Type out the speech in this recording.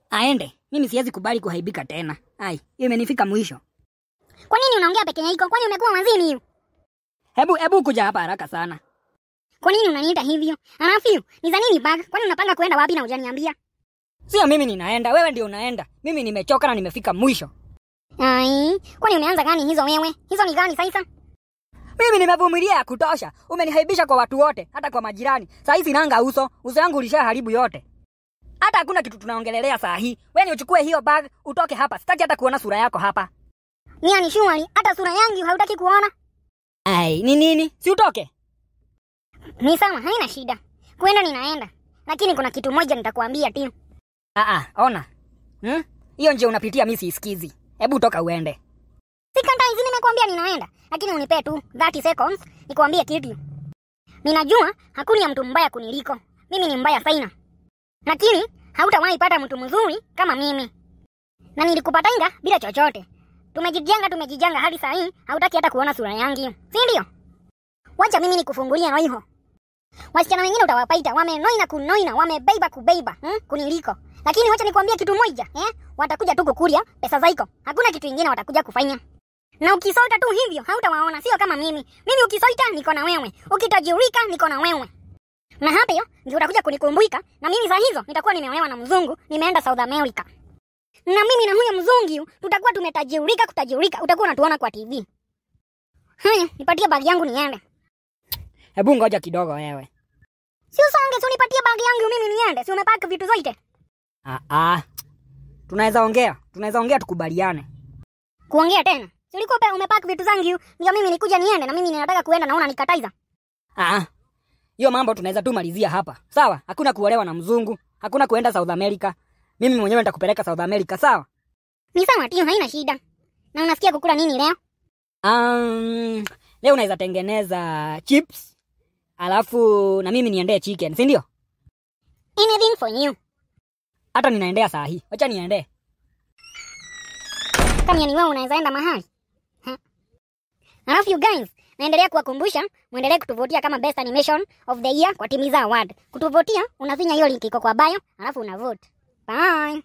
Aende. Mimi siwezi kubali kuhaibika tena. Ai, imenifika mwisho. Kwa nini unaongea peke yako? Kwani umekuwa wazini hiyo? Hebu kuja hapa haraka sana. Kwa nini unaniita hivyo? Alafu, ni za nini bag? Kwani unapanga kwenda wapi na hujaniambia? Sio mimi ninaenda, wewe ndio unaenda. Mimi nimechoka na nimefika mwisho. Ai, kwani umeanza gani hizo wewe? Hizo ni gani sasa? Mimi nimevumilia ya kutosha. Umenihaibisha kwa watu wote, hata kwa majirani. Saa hizi nanga uso yangu ulishaharibu yote. Hata hakuna kitu tunaongelelea saa hii. Wewe ni uchukue hiyo bag, utoke hapa. Sitaki hata kuona sura yako hapa. Ni shwari, hata sura yangu hautaki kuona? Ai, ni nini? Si utoke. Ni sawa, haina shida. Kwenda ninaenda. Lakini kuna kitu moja nitakwambia tu. Ona. Hiyo nje unapitia mimi siisikizi. Hebu toka uende. Sikantai, nimekwambia ninaenda. Lakini unipe tu 30 seconds nikwambie kitu. Ninajua hakuna mtu mbaya kuniliko. Mimi ni mbaya sana. Lakini hautawahi pata mtu mzuri kama mimi. Na nilikupatainga bila chochote. Tumejijenga hadi saa hii hautaki hata kuona sura yangu. Si ndio? Wacha mimi nikufungulie roho. Wasichana wengine utawapaita wamenoina kunoina, wamebeba kubeba, kuniliko. Lakini wacha nikwambie kitu moja, watakuja tu kukulia pesa zako. Hakuna kitu kingine watakuja kufanya. Na ukisoita tu hivyo hautawaona, sio kama mimi. Mimi ukisoita niko na wewe. Ukitajirika niko na wewe. Na hapo ndio utakuja kunikumbuka, na mimi saa hizo nitakuwa nimeolewa na mzungu, nimeenda South America. Na mimi na huyo mzungu tutakuwa kutajirika, utakuwa unatuona kwa TV. Haya, nipatie bag yangu niende. Hebu ngoja kidogo wewe. Si usonge, si unipatie bag yangu mimi niende. Si umepaka vitu zote? Tunaweza ongea tukubaliane. Kuongea tena? Si ulikuwa umepaka vitu zangu, ndio mimi nikuja niende na mimi ninataka kuenda naona nikataiza. Hiyo mambo tunaweza tu malizia hapa. Sawa? Hakuna kuolewa na mzungu, hakuna kuenda South America. Mimi mwenyewe nitakupeleka South America, sawa? Ni sawa tu, haina shida. Na unasikia kukula nini leo? Leo unaweza tengeneza chips. Alafu na mimi niendee chicken, si ndio? Anything for you. Hata ninaendea saa hii. Acha niende. Kama ni wewe unaweza enda mahali. Alafu you guys, naendelea kuwakumbusha, muendelee kutuvotia kama best animation of the year kwa Timiza Award. Kutuvotia, unafinya hiyo link iko kwa bio, alafu una vote. Bye.